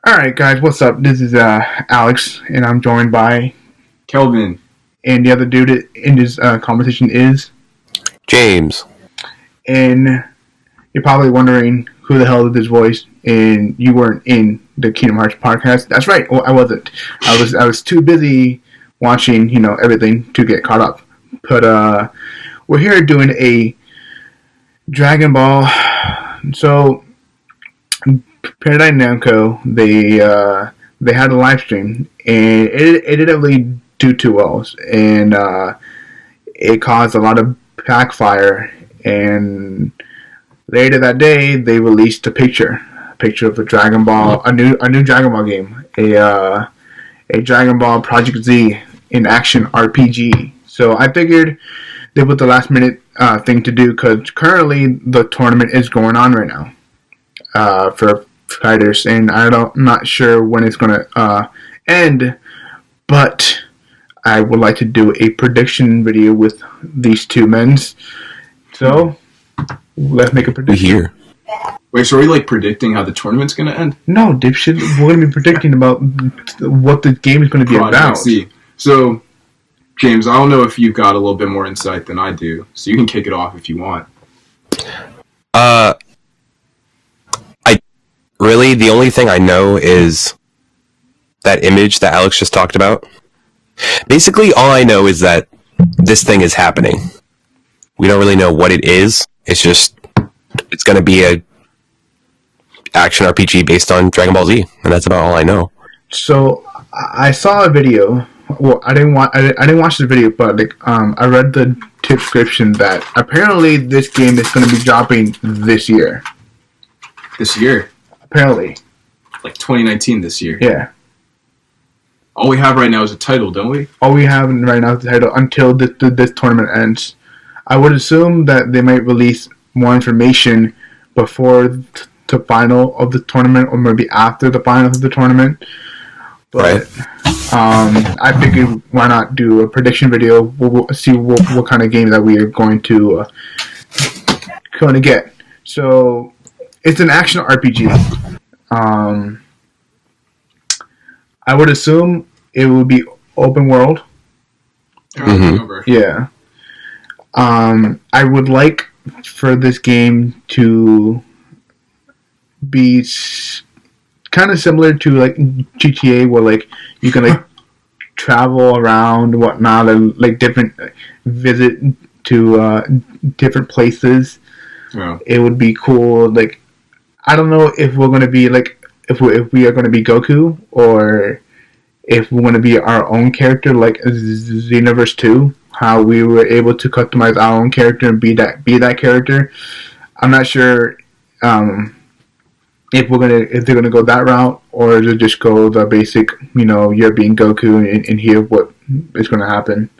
Alright, guys, what's up? This is Alex, and I'm joined by. Kelvin. And the other dude in this conversation is. James. And you're probably wondering who the hell is this voice, and you weren't in the Kingdom Hearts podcast. That's right, well, I wasn't. I was too busy watching, everything to get caught up. But we're here doing a Dragon Ball. So. Paradise Namco, they had a live stream, and it didn't really do too well, and it caused a lot of backfire. And later that day, they released a picture of a Dragon Ball, a new Dragon Ball game, a Dragon Ball Project Z in action RPG. So I figured they put the last minute thing to do, because currently the tournament is going on right now. For fighters, and I'm not sure when it's gonna end, but I would like to do a prediction video with these two men. So let's make a prediction. Here. Wait, so are we predicting how the tournament's gonna end? No, dipshit. We're gonna be predicting about what the game is gonna be about. See. So, James, I don't know if you've got a little bit more insight than I do, so you can kick it off if you want. Really, the only thing I know is that image that Alex just talked about. Basically, all I know is that this thing is happening. We don't really know what it is. It's going to be a action RPG based on Dragon Ball Z, and that's about all I know. So I saw a video. Well, I didn't watch the video, but I read the description that apparently this game is going to be dropping this year. This year? Apparently. 2019 this year. Yeah. All we have right now is a title, don't we? All we have right now is the title until this tournament ends. I would assume that they might release more information before the final of the tournament, or maybe after the final of the tournament. But right. I figured why not do a prediction video. We'll see what kind of game that we are going to get. So. It's an action RPG. I would assume it would be open world. Mm-hmm. Yeah. I would like for this game to be kind of similar to GTA, where you can travel around and whatnot, and visit to different places. Yeah. It would be cool. I don't know if we're gonna be if we are gonna be Goku, or if we're gonna be our own character like Xenoverse 2, how we were able to customize our own character and be that character. I'm not sure if they're gonna go that route, or is it just go the basic, you're being Goku and hear what is gonna happen.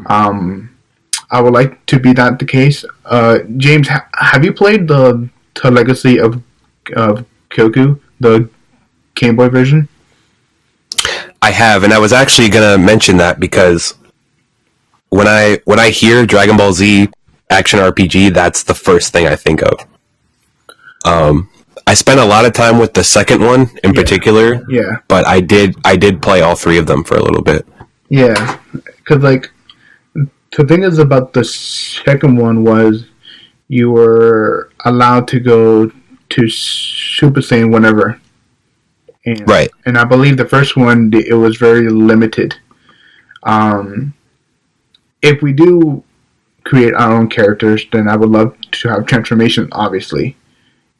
I would like to be that the case. James, have you played the Legacy of Goku, the Game Boy version? I have, and I was actually gonna mention that because when I hear Dragon Ball Z action RPG, that's the first thing I think of. I spent a lot of time with the second one in particular. Yeah. But I did play all three of them for a little bit. Yeah, because the thing is about the second one was you were allowed to go to Super Saiyan whenever. And, right. And I believe the first one, it was very limited. If we do create our own characters, then I would love to have transformation, obviously.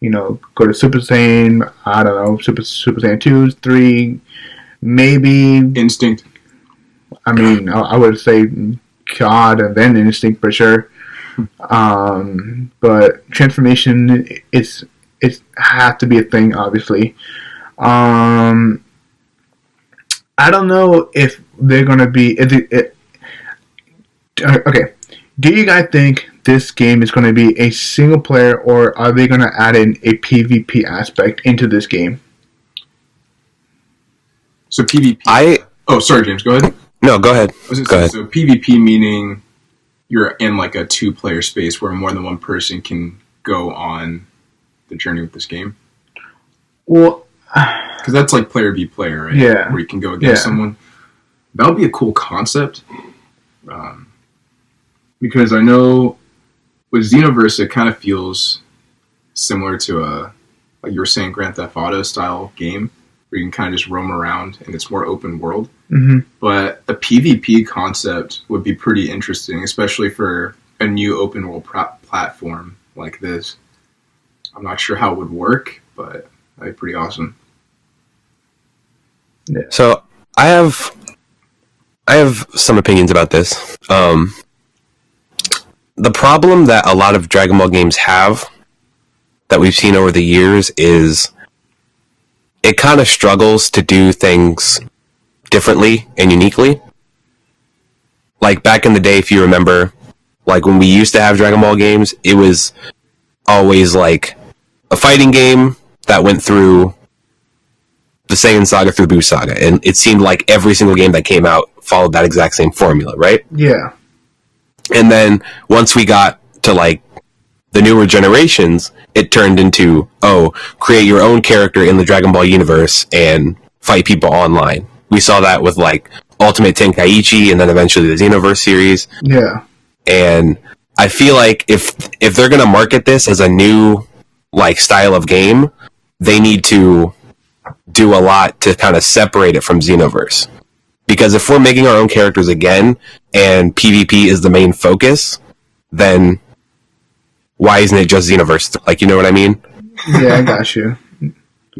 Go to Super Saiyan, I don't know, Super Saiyan 2, 3, maybe... Instinct. I mean, I would say God and then Instinct for sure. But transformation it's has to be a thing, obviously. I don't know if they're gonna be. Okay, do you guys think this game is gonna be a single player, or are they gonna add in a PvP aspect into this game? So PvP. Oh, sorry, James. Go ahead. No, go ahead. Go ahead. So PvP meaning you're in like a two-player space where more than one person can go on the journey with this game. Well, I because that's like player v player, right? Yeah. Where you can go against someone. That would be a cool concept. Because I know with Xenoverse, it kind of feels similar to like you were saying, Grand Theft Auto style game, where you can kind of just roam around and it's more open world. Mm-hmm. But a PvP concept would be pretty interesting, especially for a new open world platform like this. I'm not sure how it would work, but that'd be pretty awesome. Yeah. So I have some opinions about this. The problem that a lot of Dragon Ball games have that we've seen over the years is it kind of struggles to do things differently and uniquely. Like back in the day, if you remember, like when we used to have Dragon Ball games, it was always like a fighting game that went through the Saiyan Saga through Buu Saga, and it seemed like every single game that came out followed that exact same formula, right? Yeah. And then once we got to like the newer generations, it turned into, create your own character in the Dragon Ball universe and fight people online. We saw that with like Ultimate Tenkaichi and then eventually the Xenoverse series. Yeah. And I feel like if they're going to market this as a new like style of game, they need to do a lot to kind of separate it from Xenoverse. Because if we're making our own characters again and PvP is the main focus, then why isn't it just Xenoverse? Like, you know what I mean? Yeah, I got you.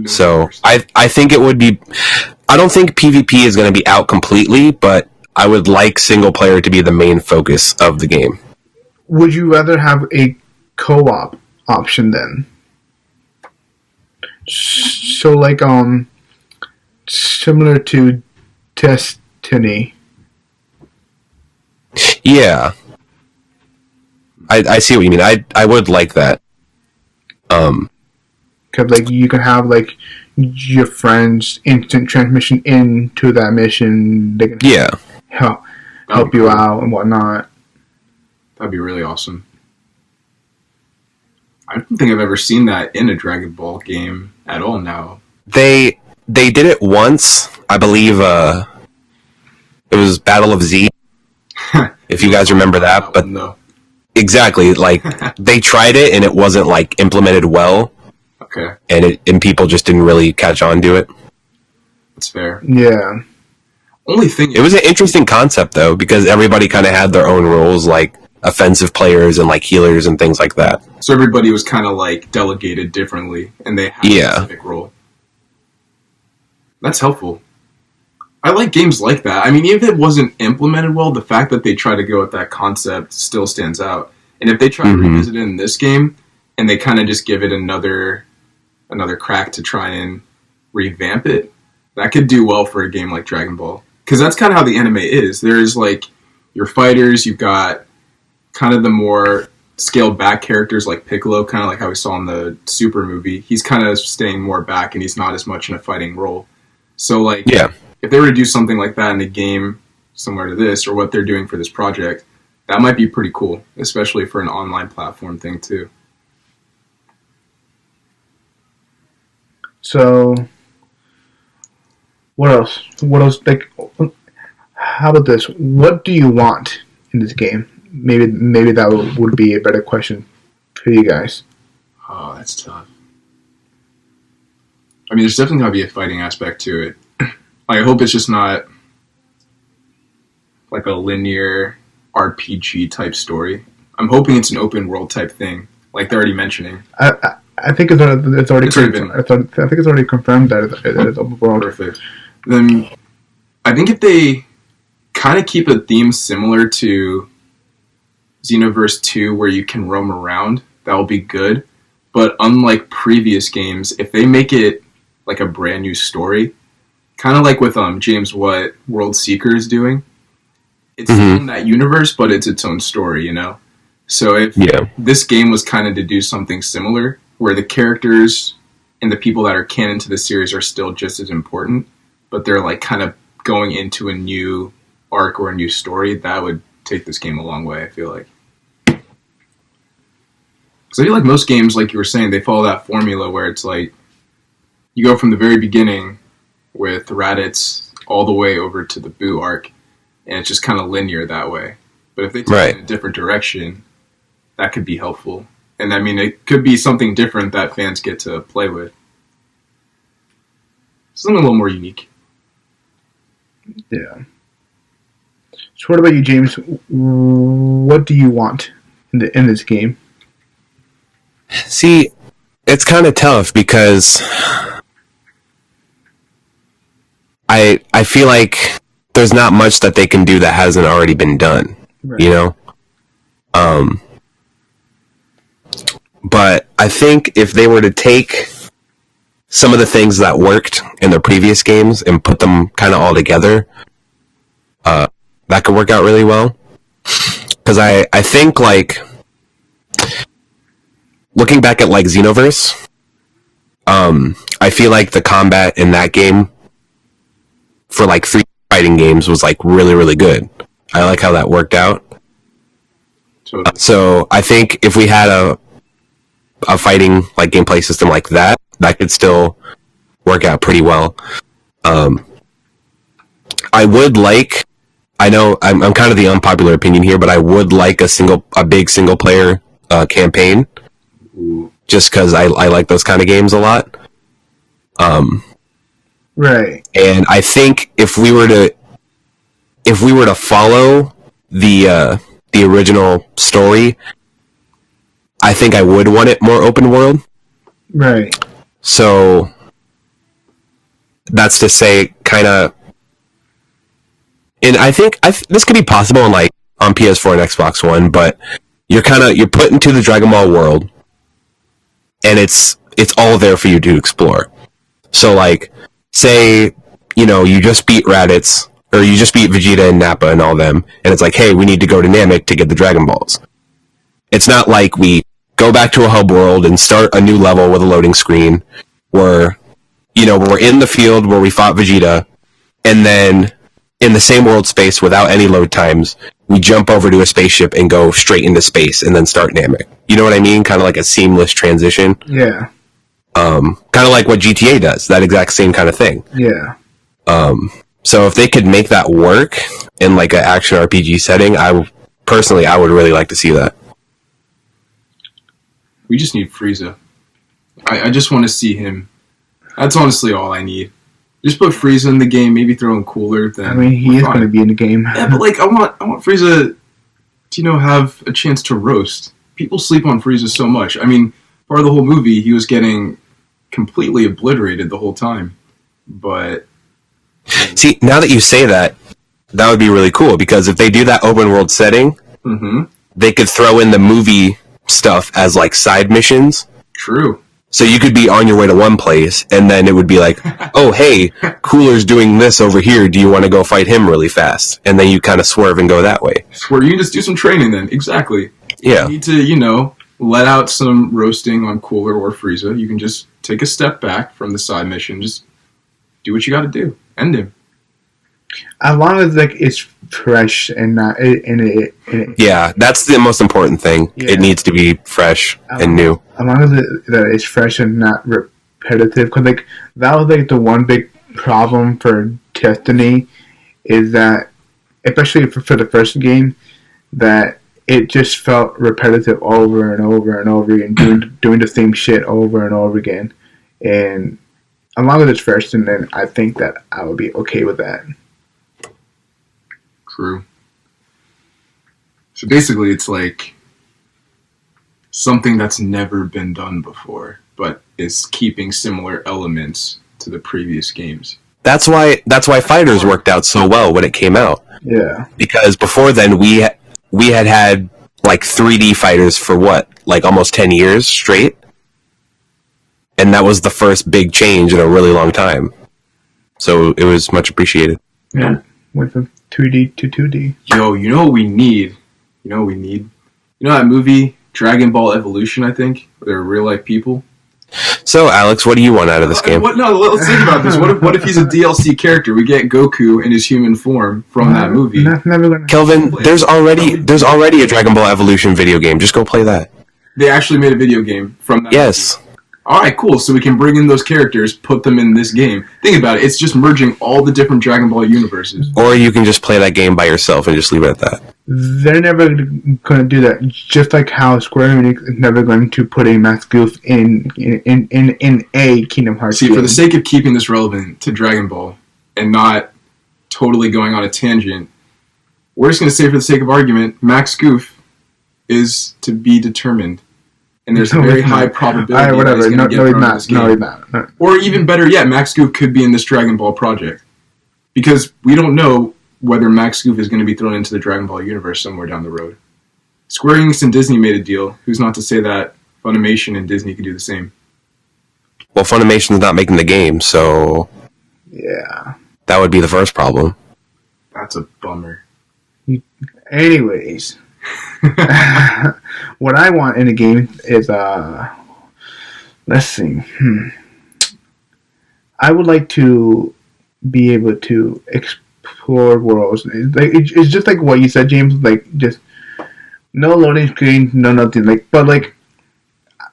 So I think it would be... I don't think PvP is going to be out completely, but I would like single player to be the main focus of the game. Would you rather have a co-op option then? So like similar to Destiny. Yeah. I see what you mean. I would like that. Cause like you can have like your friends instant transmission into that mission. They can help you out and whatnot. That'd be really awesome. I don't think I've ever seen that in a Dragon Ball game at all now. They did it once, I believe. It was Battle of Z. If you guys remember that, but no. Exactly, like they tried it and it wasn't like implemented well. Okay, and people just didn't really catch on to it. That's fair. Yeah. Only thing it was an interesting concept though, because everybody kind of had their own roles, like offensive players and like healers and things like that. So everybody was kind of like delegated differently, and they had a specific role. That's helpful. I like games like that. I mean, even if it wasn't implemented well, the fact that they try to go with that concept still stands out. And if they try to revisit it in this game, and they kind of just give it another crack to try and revamp it, that could do well for a game like Dragon Ball. Because that's kind of how the anime is. There's like your fighters, you've got kind of the more scaled back characters like Piccolo, kind of like how we saw in the Super movie. He's kind of staying more back and he's not as much in a fighting role. So like, if they were to do something like that in a game similar to this, or what they're doing for this project, that might be pretty cool, especially for an online platform thing too. So, what else? Like, how about this? What do you want in this game? Maybe that would be a better question for you guys. Oh, that's tough. I mean, there's definitely got to be a fighting aspect to it. I hope it's just not like a linear RPG type story. I'm hoping it's an open world type thing, like they're already mentioning. I think it's already confirmed that it's open world. Perfect. Then I think if they kind of keep a theme similar to Xenoverse 2, where you can roam around, that will be good. But unlike previous games, if they make it like a brand new story, kind of like with James what World Seeker is doing, it's in that universe, but it's its own story, you know? So if this game was kind of to do something similar, where the characters and the people that are canon to the series are still just as important, but they're like kind of going into a new arc or a new story, that would take this game a long way, I feel like. Because I feel like most games, like you were saying, they follow that formula where it's like you go from the very beginning with Raditz all the way over to the Boo arc, and it's just kind of linear that way. But if they take it in a different direction, that could be helpful. And I mean, it could be something different that fans get to play with. Something a little more unique. Yeah. So what about you, James? What do you want in this game? See, it's kind of tough because I feel like there's not much that they can do that hasn't already been done. Right. You know? But I think if they were to take some of the things that worked in the previous games and put them kind of all together, that could work out really well. Because I think, like, looking back at, like, Xenoverse, I feel like the combat in that game for, like, 3 fighting games was, like, really, really good. I like how that worked out. So I think if we had a fighting, like, gameplay system like that, that could still work out pretty well. I would like, I know I'm kind of the unpopular opinion here, but I would like a big single player campaign, just because I like those kind of games a lot. Right. And I think if we were to follow the original story, I think I would want it more open world. Right. So that's to say, kind of, and I think this could be possible on PS4 and Xbox One, but you're put into the Dragon Ball world, and it's all there for you to explore. So, like, say, you know, you just beat Raditz, or you just beat Vegeta and Nappa and all them, and it's like, hey, we need to go to Namek to get the Dragon Balls. It's not like we go back to a hub world and start a new level with a loading screen where, you know, we're in the field where we fought Vegeta, and then in the same world space without any load times, we jump over to a spaceship and go straight into space and then start Namek. You know what I mean? Kind of like a seamless transition. Yeah. Kind of like what GTA does, that exact same kind of thing. Yeah. So if they could make that work in like an action RPG setting, I would really like to see that. We just need Frieza. I just want to see him. That's honestly all I need. Just put Frieza in the game, maybe throw in Cooler. Then I mean, he is going to be in the game. Yeah, but like I want Frieza to, you know, have a chance to roast. People sleep on Frieza so much. I mean, part of the whole movie, he was getting completely obliterated the whole time. But see, now that you say that, that would be really cool, because if they do that open world setting, they could throw in the movie stuff as like side missions. True. So you could be on your way to one place, and then it would be like, oh, hey, Cooler's doing this over here. Do you want to go fight him really fast? And then you kind of swerve and go that way. Swerve. You can just do some training then. Exactly. Yeah. You need to, you know, let out some roasting on Cooler or Frieza. You can just take a step back from the side mission. Just do what you got to do. End him. As long as like it's fresh and not in it. Yeah, that's the most important thing. Yeah. It needs to be fresh and new. As long as that it's fresh and not repetitive, because like that was like the one big problem for Destiny, is that especially for the first game, that it just felt repetitive over and over and over again, doing the same shit over and over again. And as long as it's fresh, and then I think that I would be okay with that. True. So basically, it's like something that's never been done before, but is keeping similar elements to the previous games. That's why Fighters worked out so well when it came out. Yeah. Because before then, we had like 3D fighters for what, like almost 10 years straight, and that was the first big change in a really long time. So it was much appreciated. Yeah. Went from 2D to 2D. Yo, you know what we need? You know that movie, Dragon Ball Evolution, I think? Where they're real life people? So, Alex, what do you want out of this game? Let's think about this. What if he's a DLC character? We get Goku in his human form from that movie. Kelvin, there's already a Dragon Ball Evolution video game. Just go play that. They actually made a video game from that Yes. movie. All right, cool. So we can bring in those characters, put them in this game. Think about it. It's just merging all the different Dragon Ball universes. Or you can just play that game by yourself and just leave it at that. They're never going to do that. Just like how Square Enix is never going to put a Max Goof in a Kingdom Hearts See, game. for the sake of keeping this relevant to Dragon Ball and not totally going on a tangent, we're just going to say for the sake of argument, Max Goof is to be determined. And there's a very high probability that he's going to get thrown in this game. No, he's not. No. Or even better yet, Max Goof could be in this Dragon Ball project. Because we don't know whether Max Goof is going to be thrown into the Dragon Ball universe somewhere down the road. Square Enix and Disney made a deal. Who's not to say that Funimation and Disney could do the same? Well, Funimation's not making the game, so... Yeah. That would be the first problem. That's a bummer. Anyways... what I want in a game is let's see. I would like to be able to explore worlds. It's just like what you said, James. Like just no loading screen, no nothing. Like, but like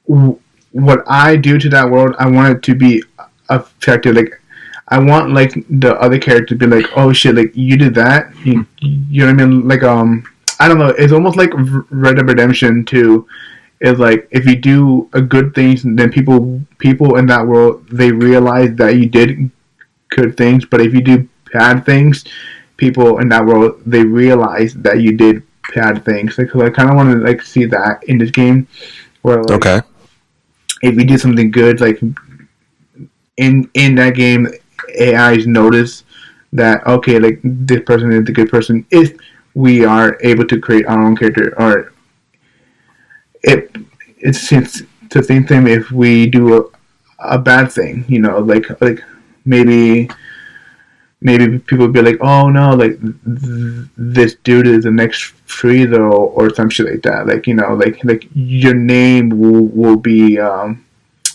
what I do to that world, I want it to be effective. Like I want like the other character to be like, oh shit, like you did that. You know what I mean? Like I don't know. It's almost like Red Dead Redemption 2. Is like if you do a good things, then people in that world they realize that you did good things. But if you do bad things, people in that world they realize that you did bad things. Like, so I kind of want to like see that in this game, where like, okay, if you do something good, like in that game, AIs notice that okay, like this person is the good person. If we are able to create our own character, or it's the same thing if we do a bad thing, you know, like maybe people would be like, oh no, like this dude is the next Frieza or some shit like that, like, you know, like your name will be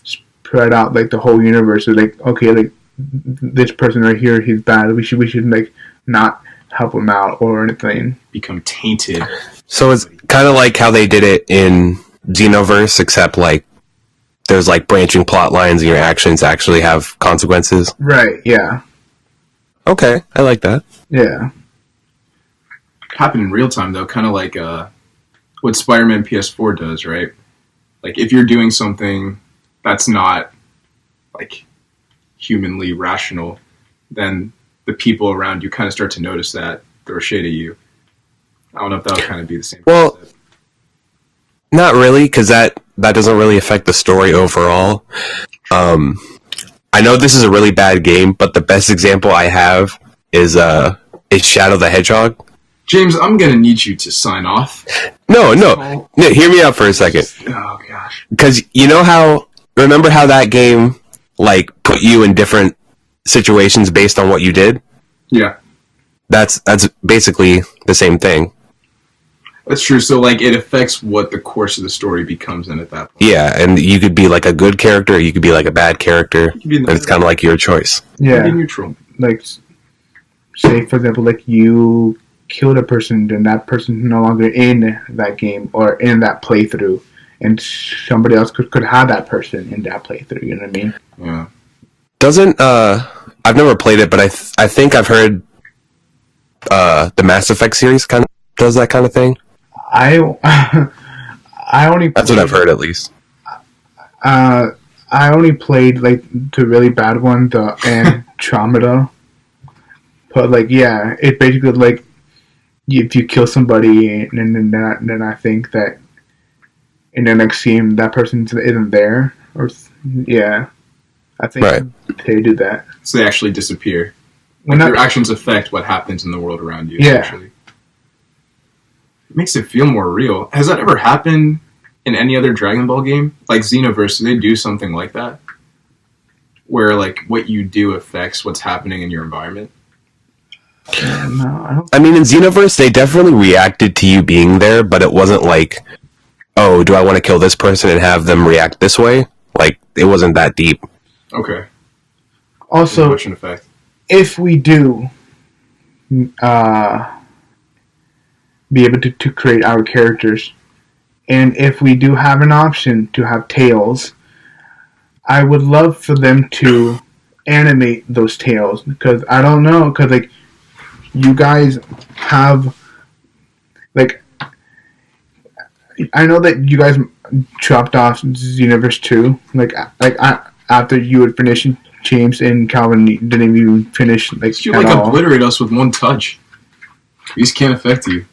spread out like the whole universe. So like, okay, like this person right here, he's bad, we should like not help him out or anything. Become tainted. So it's kind of like how they did it in Xenoverse, except like there's like branching plot lines and your actions actually have consequences. Right, yeah. Okay, I like that. Yeah. Happen in real time though, kind of like what Spider-Man PS4 does, right? Like if you're doing something that's not like humanly rational, then the people around you kind of start to notice that, throw shade at you. I don't know if that would kind of be the same. Well, concept. Not really, because that doesn't really affect the story overall. I know this is a really bad game, but the best example I have is Shadow the Hedgehog. James, I'm gonna need you to sign off. No, hear me out for a second. Oh gosh. Because remember how that game like put you in different situations based on what you did? Yeah. That's basically the same thing. That's true. So, like, it affects what the course of the story becomes in at that point. Yeah, and you could be like a good character, or you could be like a bad character, and it's kind of like your choice. Yeah. Be neutral. Like, say, for example, like, you killed a person, then that person's no longer in that game, or in that playthrough, and somebody else could have that person in that playthrough, you know what I mean? Yeah. Doesn't, I've never played it, but I think I've heard the Mass Effect series kind of does that kind of thing. I only That's what I've heard, at least. I only played like the really bad one, the Andromeda. But like, yeah, it basically like if you kill somebody, and then I think that in the next scene that person isn't there, or yeah, I think they do that. So they actually disappear. Well, your actions affect what happens in the world around you. Yeah. Essentially. It makes it feel more real. Has that ever happened in any other Dragon Ball game? Like Xenoverse, do they do something like that? Where, like, what you do affects what's happening in your environment? No, I mean, in Xenoverse, they definitely reacted to you being there, but it wasn't like, oh, do I want to kill this person and have them react this way? Like, it wasn't that deep. Okay. Also, much an effect. If we do be able to create our characters, and if we do have an option to have tails, I would love for them to animate those tails because I don't know because like you guys have like I know that you guys chopped off Xenoverse 2 after you had finished James and Calvin didn't even finish like You at like all. obliterate us with one touch. These can't affect you.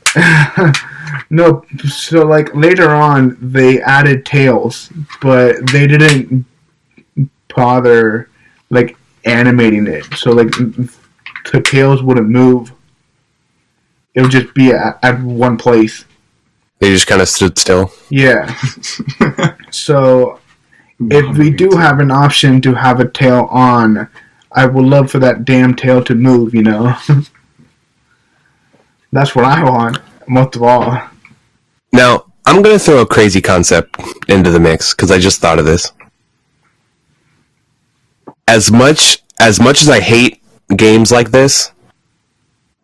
No, so like later on they added tails, but they didn't bother like animating it. So like the tails wouldn't move. It would just be at one place. They just kind of stood still. Yeah. So if we do have an option to have a tail on, I would love for that damn tail to move, you know? That's what I want, most of all. Now, I'm going to throw a crazy concept into the mix because I just thought of this. As much as I hate games like this,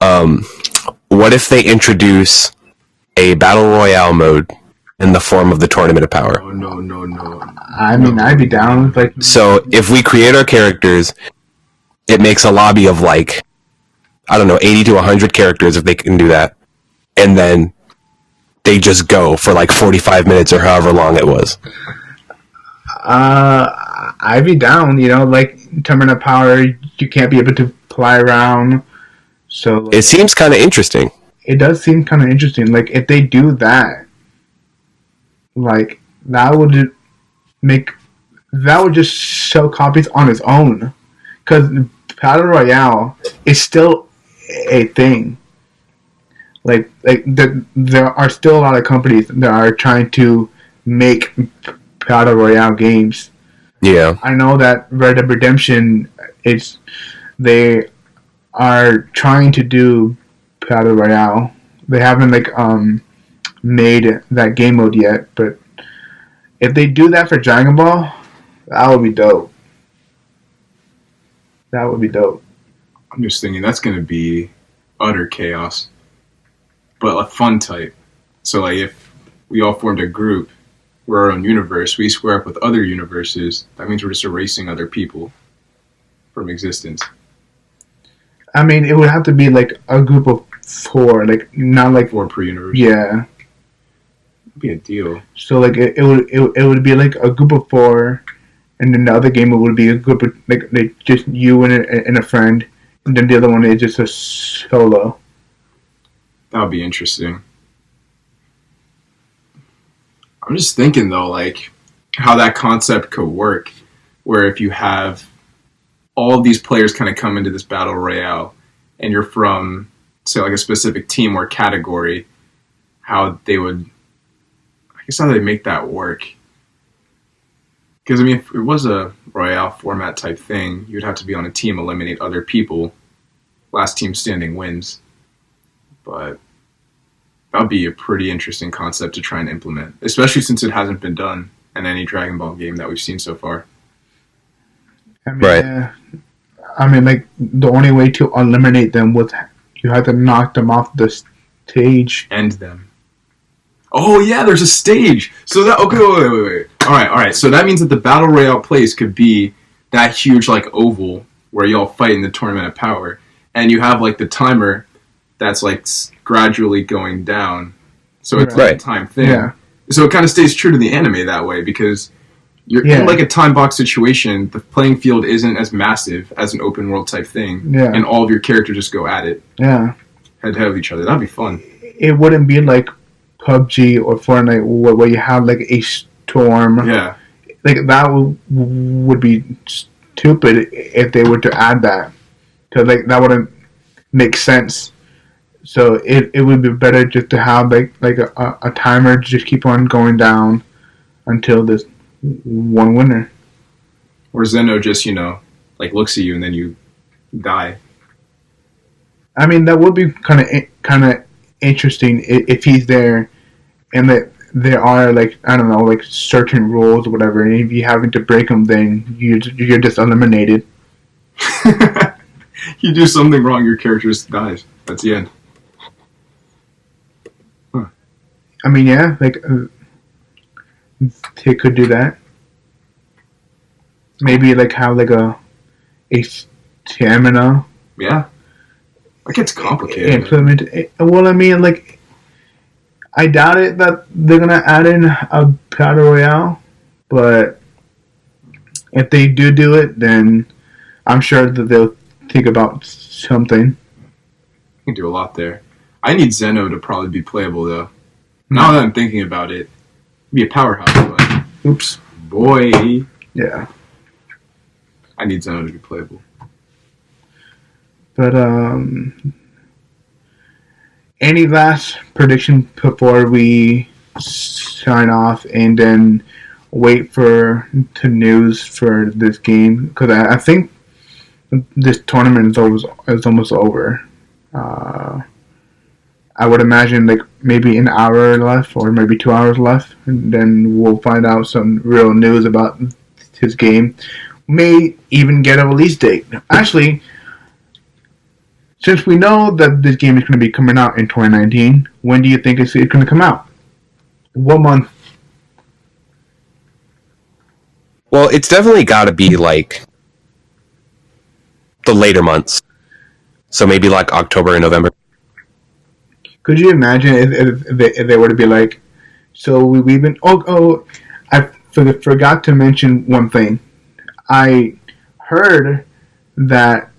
what if they introduce a battle royale mode in the form of the Tournament of Power? No. I mean, I'd be down with like. So if we create our characters, it makes a lobby of like, I don't know, 80 to 100 characters if they can do that. And then they just go for like 45 minutes or however long it was. I'd be down, you know, like Tournament of Power, you can't be able to fly around. So like, It seems kind of interesting. it does seem kind of interesting. Like if they do that, like that would just sell copies on its own, because Battle Royale is still a thing. Like there are still a lot of companies that are trying to make Battle Royale games. Yeah. I know that Red Dead Redemption they are trying to do Battle Royale. They haven't made that game mode yet, but if they do that for Dragon Ball, that would be dope. That would be dope. I'm just thinking that's going to be utter chaos, but a fun type. So like if we all formed a group, we're our own universe, we square up with other universes, that means we're just erasing other people from existence. I mean, it would have to be like a group of 4, like not like 4 per universe. yeah. That'd be a deal. So like it would be like a group of 4, and then the other game it would be a group of like just you and a friend, and then the other one is just a solo. That would be interesting. I'm just thinking though, like how that concept could work, where if you have all of these players kind of come into this battle royale, and you're from, say, like a specific team or category, how they make that work. Because I mean, if it was a royale format type thing, you'd have to be on a team, eliminate other people, last team standing wins. But that would be a pretty interesting concept to try and implement, especially since it hasn't been done in any Dragon Ball game that we've seen so far. I mean, Right. I mean, like the only way to eliminate them was you had to knock them off the stage. End them. Oh yeah, there's a stage. So that wait. All right. So that means that the battle royale place could be that huge like oval where you all fight in the Tournament of Power, and you have like the timer that's like gradually going down. So it's like a time thing. Yeah. So it kind of stays true to the anime that way because you're in like a time box situation. The playing field isn't as massive as an open world type thing, and all of your characters just go at it, head to head with each other. That'd be fun. It wouldn't be like PUBG or Fortnite where you have like a storm. Yeah, like that would be stupid if they were to add that, because like that wouldn't make sense. So it would be better just to have like a timer to just keep on going down until there's one winner. or Zeno just like looks at you and then you die. I mean, that would be kind of interesting if he's there, and that there are like, I don't know, like certain rules or whatever, and if you having to break them, then you're just eliminated. You do something wrong, your character just dies. That's the end. I mean, yeah, like they could do that. Maybe like have like a stamina. Yeah. That gets complicated. Implement. Well, I mean, like, I doubt it that they're gonna add in a battle royale, but if they do it, then I'm sure that they'll think about something. You can do a lot there. I need Zeno to probably be playable though. Now that I'm thinking about it, be a powerhouse. But Oops. boy, Yeah. I need Zeno to be playable. But any last prediction before we sign off and then wait for the news for this game? Because I think this tournament is almost over. I would imagine like maybe an hour left or maybe 2 hours left, and then we'll find out some real news about his game. May even get a release date. Actually, since we know that this game is going to be coming out in 2019, when do you think it's going to come out? What month? Well, it's definitely got to be like the later months. So maybe like October and November. Could you imagine if they were to be like, so we've been... I forgot to mention one thing. I heard that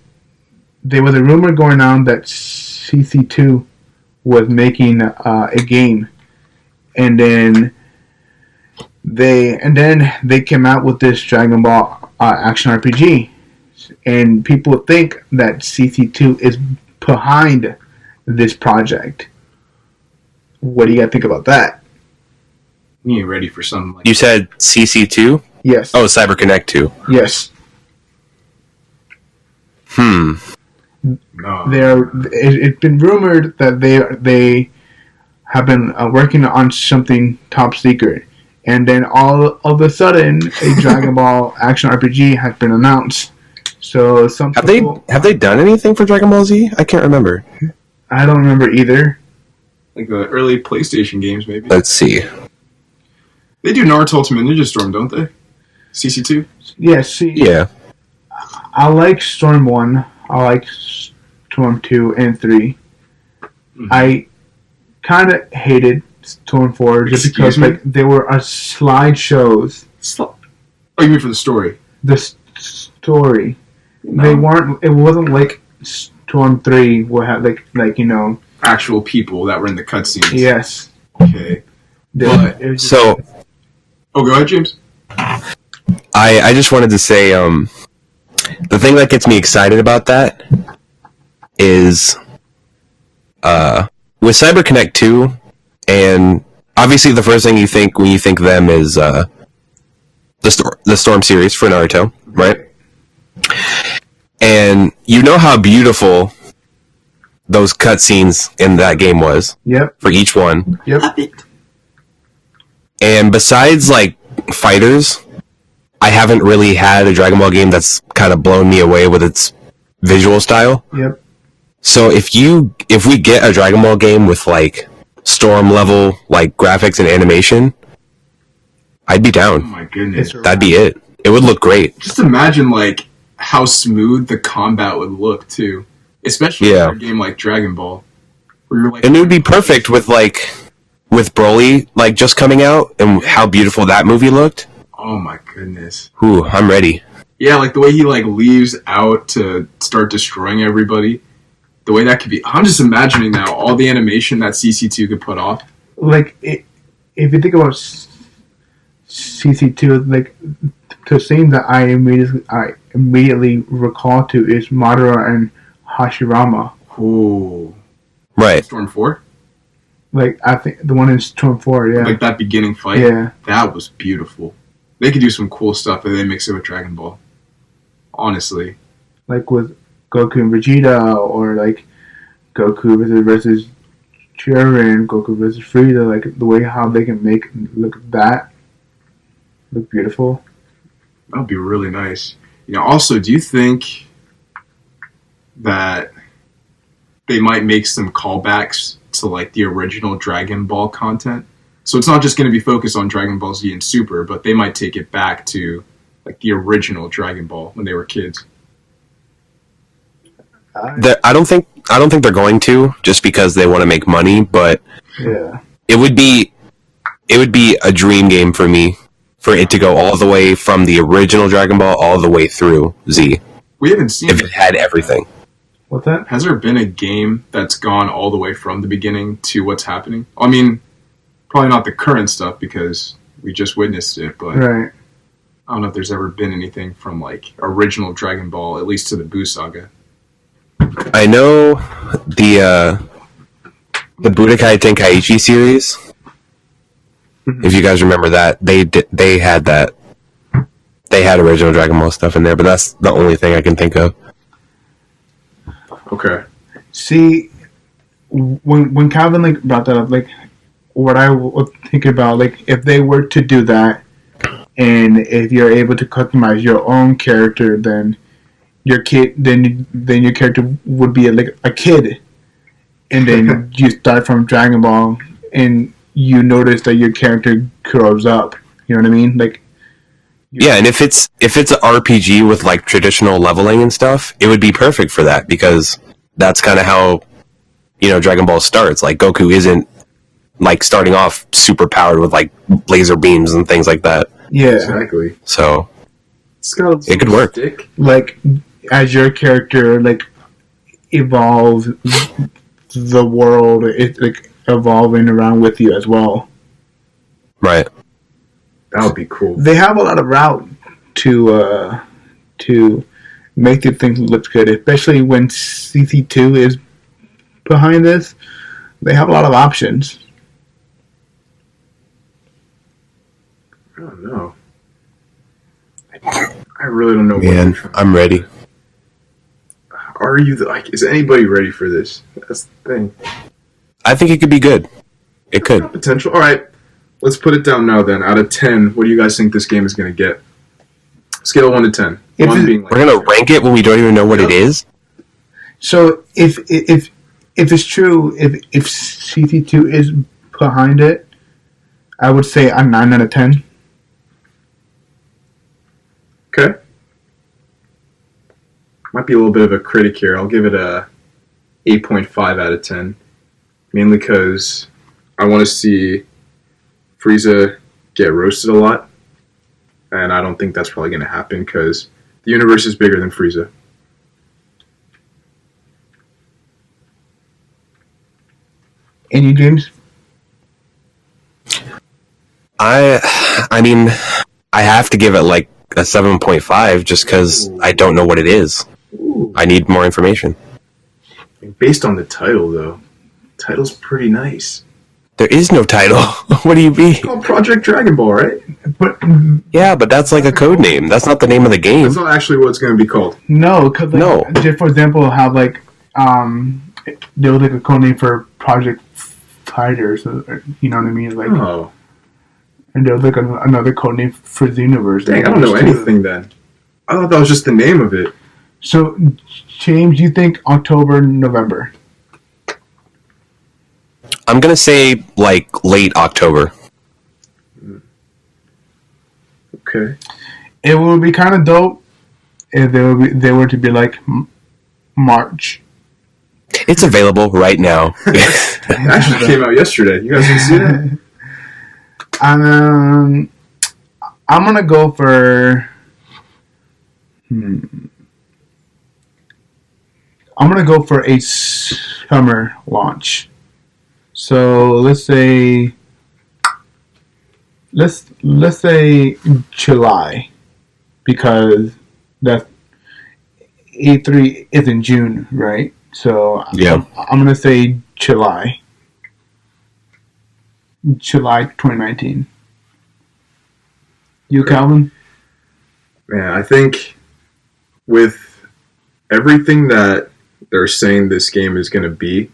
there was a rumor going on that CC2 was making a game, and then they came out with this Dragon Ball action RPG, and people think that CC2 is behind this project. What do you guys think about that? You ain't ready for something like You said CC2? Yes. Oh, CyberConnect 2. Yes. no. It's been rumored that they have been working on something top secret, and then all of a sudden a Dragon Ball action RPG has been announced. So some Have people, they done anything for Dragon Ball Z? I can't remember. I don't remember either. Like the early PlayStation games, maybe. Let's see. They do Naruto Ultimate Ninja Storm, don't they? CC2? Yes. See, Yeah. I like Storm 1. I like Storm 2 and 3. Mm-hmm. I kind of hated Storm 4 just Excuse because me? like they were slideshows. Oh, you mean for the story? The story. No. They weren't. It wasn't like Storm 3 would have like you know. Actual people that were in the cutscenes. Yes. Okay. But- It was just- So, Oh, go ahead, James. I just wanted to say, the thing that gets me excited about that is, with CyberConnect 2, and obviously the first thing you think when you think them is, the Storm series for Naruto, right? And you know how beautiful those cutscenes in that game was Yep. for each one. Yep. And besides, like, fighters, I haven't really had a Dragon Ball game that's kind of blown me away with its visual style. Yep. So if we get a Dragon Ball game with, like, Storm level, like, graphics and animation, I'd be Oh down. my goodness. That'd be it. It would look great. Just imagine, like, how smooth the combat would look, too. Especially Yeah. for a game like Dragon Ball. Where you're like, And it would be perfect with, like, with Broly, like, just coming out, and how beautiful that movie looked. oh my goodness. Ooh, I'm ready. Yeah, like the way he, like, leaves out to start destroying everybody. The way that could be. I'm just imagining now all the animation that CC2 could put off. Like if you think about CC2, like the scene that I immediately recall to is Madara and Hashirama. Ooh. Right. Storm 4? Like I think the one in Storm 4, yeah. Like that beginning fight? Yeah. That was beautiful. They could do some cool stuff if they mix it with Dragon Ball. Honestly. Like with Goku and Vegeta, or like Goku versus Jiren, Goku versus Frieza, like the way how they can make look beautiful. That would be really nice. You know, also, do you think that they might make some callbacks to, like, the original Dragon Ball content? So it's not just going to be focused on Dragon Ball Z and Super, but they might take it back to like the original Dragon Ball when they were kids. I don't think they're going to, just because they want to make money. But Yeah. it would be a dream game for me, for it to go all the way from the original Dragon Ball all the way through Z. We haven't seen If it had everything. What's that? Has there been a game that's gone all the way from the beginning to what's happening? I mean, probably not the current stuff because we just witnessed it, but Right. I don't know if there's ever been anything from like original Dragon Ball, at least to the Buu saga. I know the Budokai Tenkaichi series. If you guys remember that, they had that. They had original Dragon Ball stuff in there, but that's the only thing I can think of. Okay. See, when Calvin like brought that up, like what I would think about, like if they were to do that, and if you're able to customize your own character, then your your character would be like a kid, and then you start from Dragon Ball, and you notice that your character grows up. You know what I mean? Like, Yeah, and if it's an RPG with like traditional leveling and stuff, it would be perfect for that, because that's kind of how, Dragon Ball starts. Like, Goku isn't like starting off super powered with like laser beams and things like that. yeah, Exactly. So It's got it could work. Stick. like as your character like evolves, the world is like evolving around with you as well. Right. That would be cool. They have a lot of route to make the things look good, especially when CC2 is behind this. They have a lot of options. I don't know. I really don't know. Man, I'm ready. Are you is anybody ready for this? That's the thing. I think it could be good. It could. Potential. All right, let's put it down now. Then, out of 10, what do you guys think this game is going to get? Scale of 1 to 10. If 1 it- being like We're gonna rank it when we don't even know what it is. So if it's true, if CC2 is behind it, I would say a 9 out of 10. Okay. Might be a little bit of a critic here. I'll give it a 8.5 out of 10. Mainly because I want to see Frieza get roasted a lot. And I don't think that's probably going to happen because the universe is bigger than Frieza. Any James? I mean, I have to give it like a 7.5 just because I don't know what it is. Ooh. I need more information. Based on the title, though, title's pretty nice. There is no title. What do you mean? It's called Project Dragon Ball, right? But Yeah, but that's like a code name. That's not the name of the game. That's not actually what it's going to be called. no, because No. just for example, how like there was like a code name for Project Fighters, you know what I mean? Like, Oh, and there was like another code name for the universe. dang, I don't know anything then. I thought that was just the name of it. So, James, you think October, November? I'm gonna say like late October. Okay. It would be kind of dope if they were to be like March. It's available right now. It actually came out yesterday. You guys can see that? I'm gonna go for. I'm gonna go for a summer launch. So let's say July, because that E3 is in June, right? So Yeah. I'm gonna say July 2019. You, Calvin? Man, I think with everything that they're saying this game is going to be,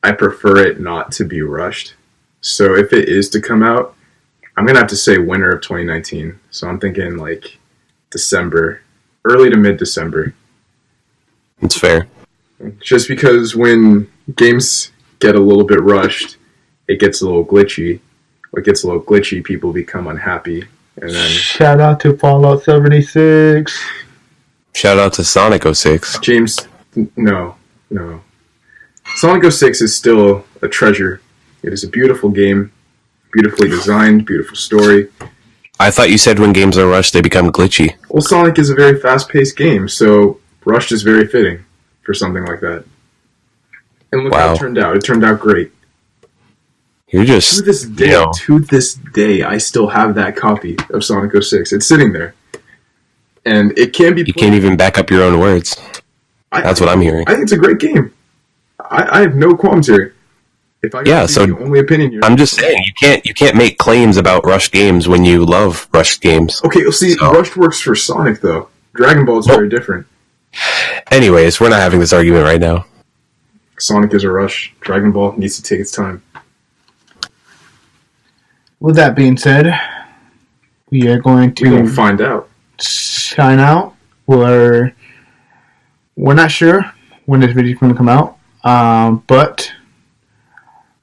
I prefer it not to be rushed. So if it is to come out, I'm going to have to say winter of 2019. So I'm thinking like December, early to mid-December. It's fair. Just because when games get a little bit rushed, it gets a little glitchy. When it gets a little glitchy, people become unhappy. And then shout out to Fallout 76. Shout out to Sonic 06. James, no. Sonic 06 is still a treasure. It is a beautiful game, beautifully designed, beautiful story. I thought you said when games are rushed, they become glitchy. Well, Sonic is a very fast-paced game, so rushed is very fitting for something like that. And look how it turned out. It turned out great. You're just... To this day, I still have that copy of Sonic 06. It's sitting there. And it can be... You can't even back up your own words. That's what I'm hearing. I think it's a great game. I have no qualms here. If I got the only opinion here, I'm just saying you can't make claims about rushed games when you love rushed games. Okay, well, see, rushed works for Sonic though. Dragon Ball is very different. Anyways, we're not having this argument right now. Sonic is a rush. Dragon Ball needs to take its time. With that being said, we are going to find out. Sign out. We're not sure when this video is going to come out, but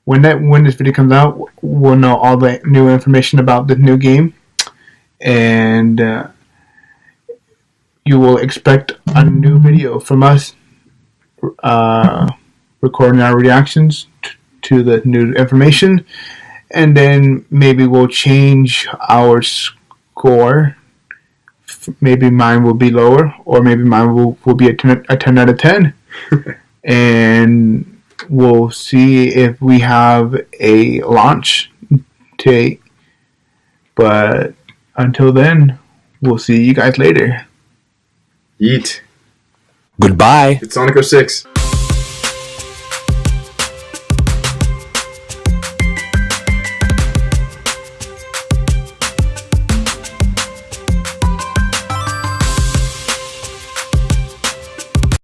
when this video comes out, we'll know all the new information about the new game, and you will expect a new video from us recording our reactions to the new information, and then maybe we'll change our score. Maybe mine will be lower, or maybe mine will be a 10 out of 10. And we'll see if we have a launch date. But until then, we'll see you guys later. Yeet. Goodbye. It's Sonic 06.